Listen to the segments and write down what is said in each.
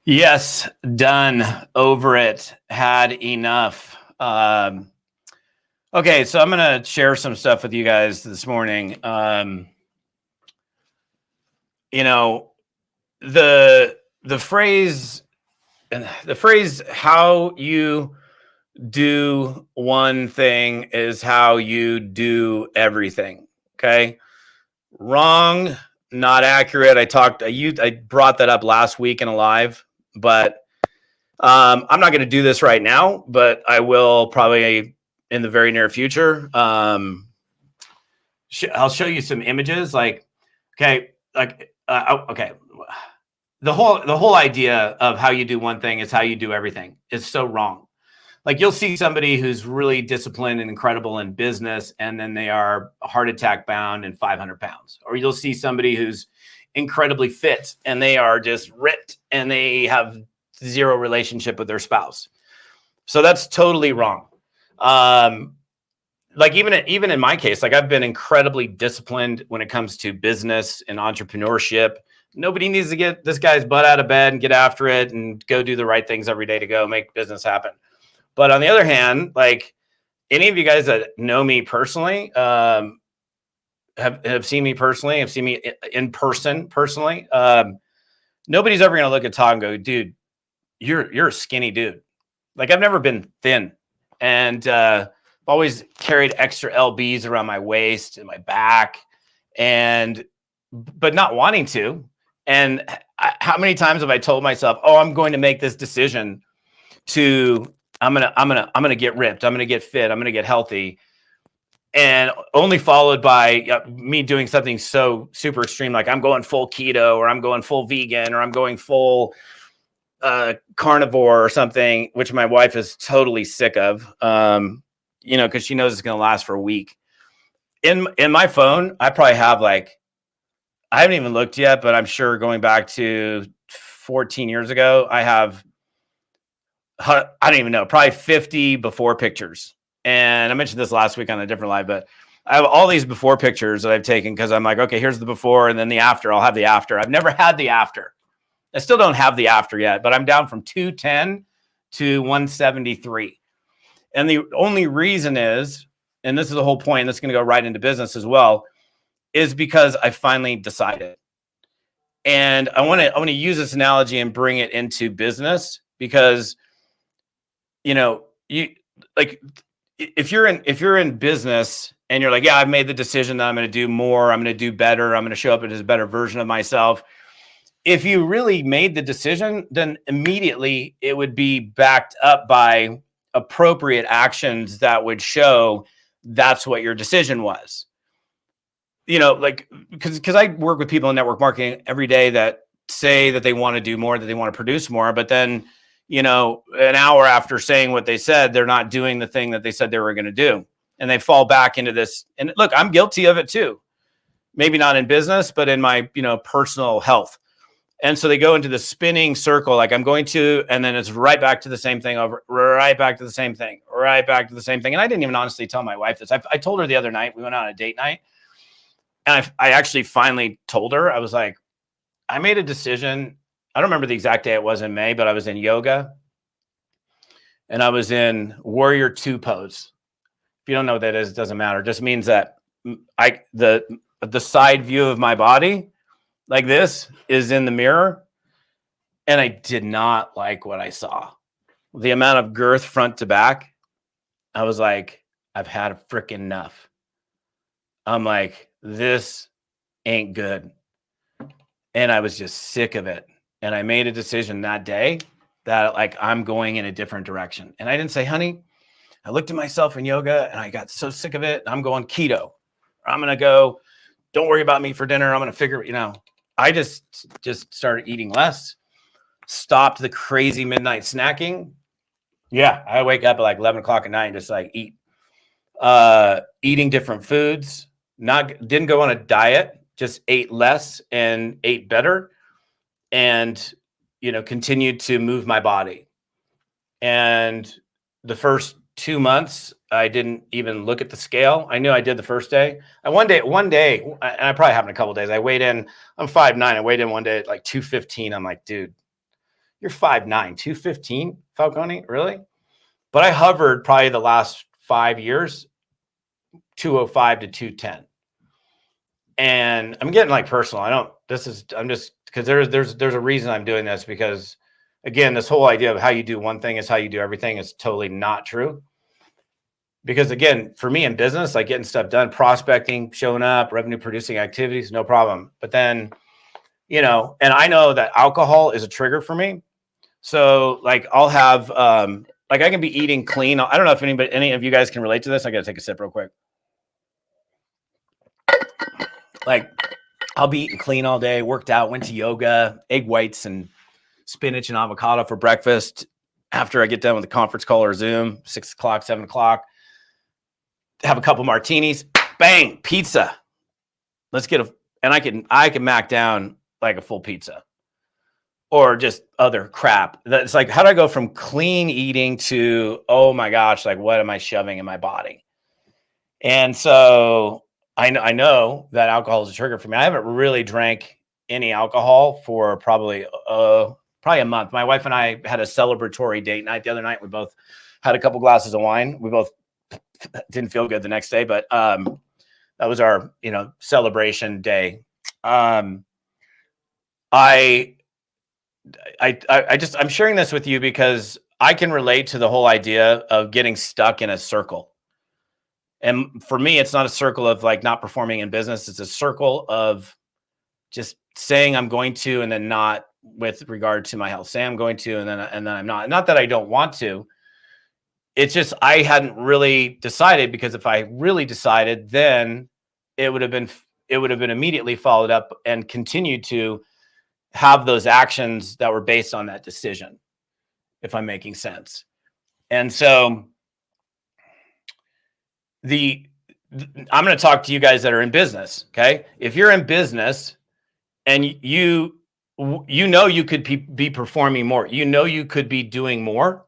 Yes, done, over it, had enough. Okay, so I'm gonna share some stuff with you guys this morning. You know, the the phrase the phrase "how you do one thing is how you do everything." Okay, wrong, not accurate. I brought that up last week in a live, but I'm not going to do this right now, but I will probably in the very near future. I'll show you some images. Okay, okay. The whole idea of how you do one thing is how you do everything is so wrong. Like you'll see somebody who's really disciplined and incredible in business, and then they are heart attack bound and 500 pounds. Or you'll see somebody who's incredibly fit and they are just ripped and they have zero relationship with their spouse. So that's totally wrong. Like even in my case, like I've been incredibly disciplined when it comes to business and entrepreneurship. Nobody needs to get this guy's butt out of bed and get after it and go do the right things every day to go make business happen. But on the other hand, like any of you guys that know me personally, have seen me personally, have seen me in person personally. Nobody's ever going to look at Todd and go, dude, you're a skinny dude. Like I've never been thin, and I've always carried extra lbs around my waist and my back, but not wanting to. And how many times have I told myself, oh, I'm going to make this decision I'm gonna get ripped, I'm gonna get fit, I'm gonna get healthy, and only followed by me doing something so super extreme, like I'm going full keto, or I'm going full vegan, or I'm going full carnivore or something, which my wife is totally sick of, because she knows it's going to last for a week. In my phone, I probably have I haven't even looked yet, but I'm sure going back to 14 years ago, I don't even know, probably 50 before pictures. And I mentioned this last week on a different live, but I have all these before pictures that I've taken because I'm like, okay, here's the before and then the after. I'll have the after. I've never had the after. I still don't have the after yet, but I'm down from 210 to 173. And the only reason is, and this is the whole point, this is going to go right into business as well, is because I finally decided. And I want to use this analogy and bring it into business because, if you're in business and you're like, yeah, I've made the decision that I'm going to do more, I'm going to do better, I'm going to show up as a better version of myself. If you really made the decision, then immediately it would be backed up by appropriate actions that would show that's what your decision was. Because I work with people in network marketing every day that say that they want to do more, that they want to produce more, but then, an hour after saying what they said, they're not doing the thing that they said they were going to do. And they fall back into this. And look, I'm guilty of it too. Maybe not in business, but in my, personal health. And so they go into the spinning circle, like I'm going to, and then it's right back to the same thing right back to the same thing, right back to the same thing. And I didn't even honestly tell my wife this. I told her the other night, we went on a date night. And I actually finally told her, I was like, I made a decision. I don't remember the exact day it was in May, but I was in yoga and I was in Warrior 2 pose. If you don't know what that is, it doesn't matter. It just means that the side view of my body like this is in the mirror. And I did not like what I saw. The amount of girth front to back. I was like, I've had a freaking enough. I'm like, this ain't good. And I was just sick of it. And I made a decision that day that I'm going in a different direction. And I didn't say, honey, I looked at myself in yoga and I got so sick of it. I'm going keto. I'm going to go, don't worry about me for dinner. I'm going to figure, I just started eating less, stopped the crazy midnight snacking. Yeah. I wake up at 11 o'clock at night and just eat, eating different foods. Didn't go on a diet, just ate less and ate better and, continued to move my body. And the first 2 months, I didn't even look at the scale. I knew I did the first day. And one day, and I probably happened a couple of days, I weighed in, I'm 5'9". I weighed in one day at 215. I'm like, dude, You're 5'9", 215, Falcone, really? But I hovered probably the last 5 years, 205 to 210. And I'm getting like personal. I'm just because there's a reason I'm doing this, because again, this whole idea of how you do one thing is how you do everything is totally not true. Because again, for me in business, like getting stuff done, prospecting, showing up, revenue producing activities, no problem. But then, and I know that alcohol is a trigger for me. So like I'll have, like I can be eating clean. I don't know if any of you guys can relate to this. I got to take a sip real quick. Like I'll be eating clean all day, worked out, went to yoga, egg whites and spinach and avocado for breakfast. After I get done with the conference call or Zoom, 6 o'clock, 7 o'clock, have a couple martinis, bang, pizza. Let's get and I can mac down like a full pizza or just other crap. That's like, how do I go from clean eating to, oh my gosh, like what am I shoving in my body? And so I know that alcohol is a trigger for me. I haven't really drank any alcohol for probably a month. My wife and I had a celebratory date night the other night. We both had a couple glasses of wine. We both didn't feel good the next day, but that was our, celebration day. I'm sharing this with you because I can relate to the whole idea of getting stuck in a circle. And for me, it's not a circle of like not performing in business. It's a circle of just saying I'm going to, and then not with regard to my health. Say I'm going to, and then I'm not. Not that I don't want to. It's just I hadn't really decided, because if I really decided, then it would have been immediately followed up and continued to have those actions that were based on that decision, if I'm making sense. And so I'm going to talk to you guys that are in business. Okay. If you're in business and you could be performing more, you could be doing more,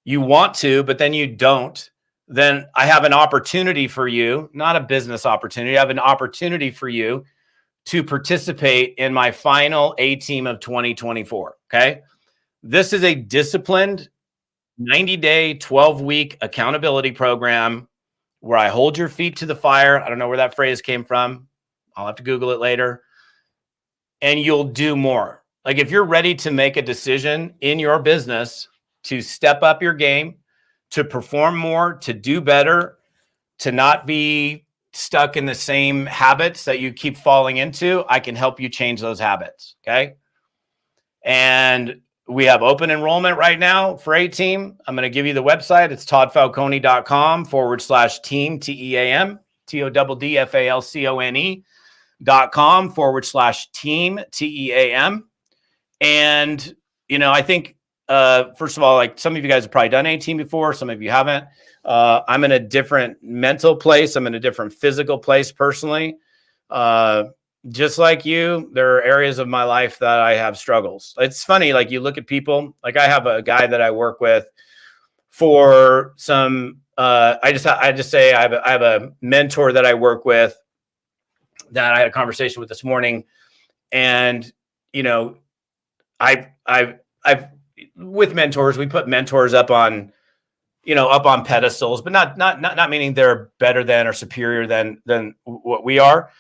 you want to, but then you don't, then I have an opportunity for you, not a business opportunity. I have an opportunity for you to participate in my final A team of 2024. Okay. This is a disciplined 90-day, 12-week accountability program where I hold your feet to the fire. I don't know where that phrase came from. I'll have to Google it later. And you'll do more. Like if you're ready to make a decision in your business to step up your game, to perform more, to do better, to not be stuck in the same habits that you keep falling into, I can help you change those habits. Okay. And we have open enrollment right now for A Team. I'm going to give you the website. It's toddfalcone.com/team, TEAM, TODDFALCONE.com/team, TEAM. And, I think, first of all, like some of you guys have probably done A Team before. Some of you haven't. I'm in a different mental place. I'm in a different physical place personally. Just like you, there are areas of my life that I have struggles. It's funny, like you look at people, like I have a guy that I work with for some, I just say I have a mentor that I work with that I had a conversation with this morning. And, I've with mentors, we put mentors up on pedestals, but not meaning they're better than or superior than what we are.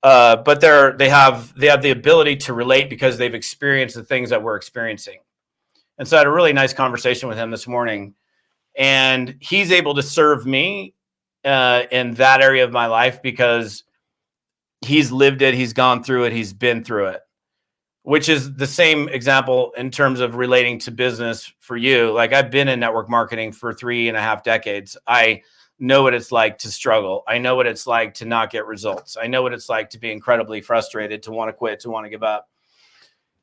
But they have the ability to relate because they've experienced the things that we're experiencing. And so I had a really nice conversation with him this morning, and he's able to serve me in that area of my life because he's lived it, he's gone through it, he's been through it, which is the same example in terms of relating to business for you. Like I've been in network marketing for 3.5 decades. I know what it's like to struggle. I know what it's like to not get results. I know what it's like to be incredibly frustrated, to want to quit, to want to give up.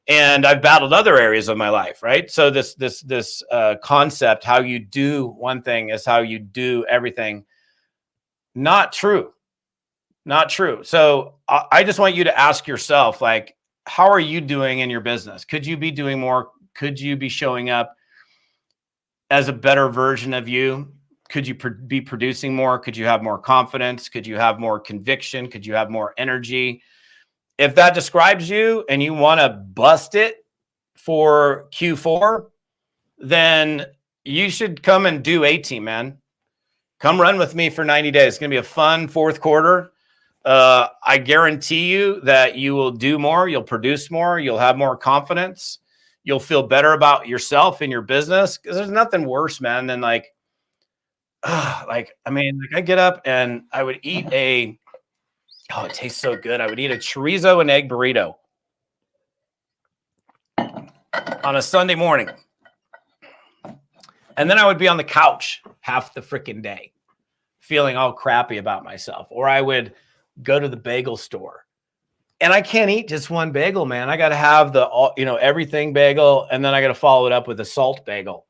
And I've battled other areas of my life, right? So this concept, how you do one thing is how you do everything. Not true. Not true. So I just want you to ask yourself, like, how are you doing in your business? Could you be doing more? Could you be showing up as a better version of you? Could you be producing more? Could you have more confidence? Could you have more conviction? Could you have more energy? If that describes you and you want to bust it, for Q4, then you should come and do A-Team, man. Come run with me for 90 days. It's going to be a fun fourth quarter. I guarantee you that you will do more. You'll produce more. You'll have more confidence. You'll feel better about yourself and your business, because there's nothing worse, man, than I get up and I would eat it tastes so good. I would eat a chorizo and egg burrito on a Sunday morning. And then I would be on the couch half the freaking day feeling all crappy about myself. Or I would go to the bagel store. And I can't eat just one bagel, man. I got to have the everything bagel, and then I got to follow it up with a salt bagel.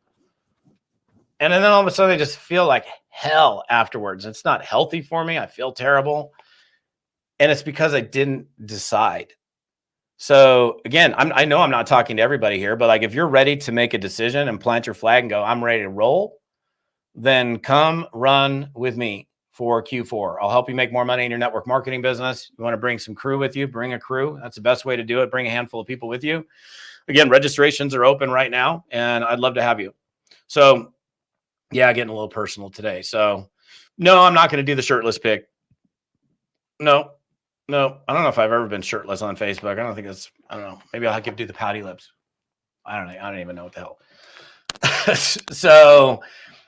And then all of a sudden I just feel like hell afterwards. It's not healthy for me. I feel terrible. And it's because I didn't decide. So again, I know I'm not talking to everybody here, but if you're ready to make a decision and plant your flag and go, I'm ready to roll, then come run with me for Q4. I'll help you make more money in your network marketing business. You want to bring some crew with you, bring a crew. That's the best way to do it. Bring a handful of people with you. Again, registrations are open right now, and I'd love to have you. So yeah, getting a little personal today. So no, I'm not going to do the shirtless pic. No, I don't know if I've ever been shirtless on Facebook. I don't know. Maybe I'll do the pouty lips. I don't know. I don't even know what the hell. So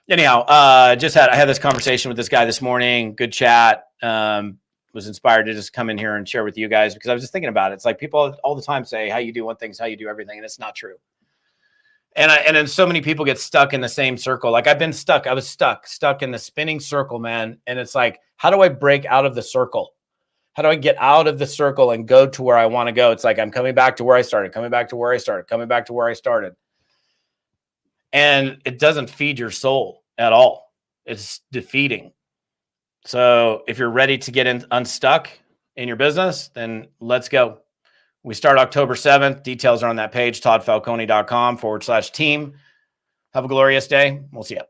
anyhow, I had this conversation with this guy this morning. Good chat. Was inspired to just come in here and share with you guys, because I was just thinking about it. It's like people all the time say how you do one thing is how you do everything. And it's not true. And then so many people get stuck in the same circle. I've been stuck. I was stuck in the spinning circle, man. And it's like, how do I break out of the circle? How do I get out of the circle and go to where I want to go? It's like I'm coming back to where I started, coming back to where I started. And it doesn't feed your soul at all. It's defeating. So if you're ready to get unstuck in your business, then let's go. We start October 7th. Details are on that page, toddfalcone.com/team. Have a glorious day. We'll see you.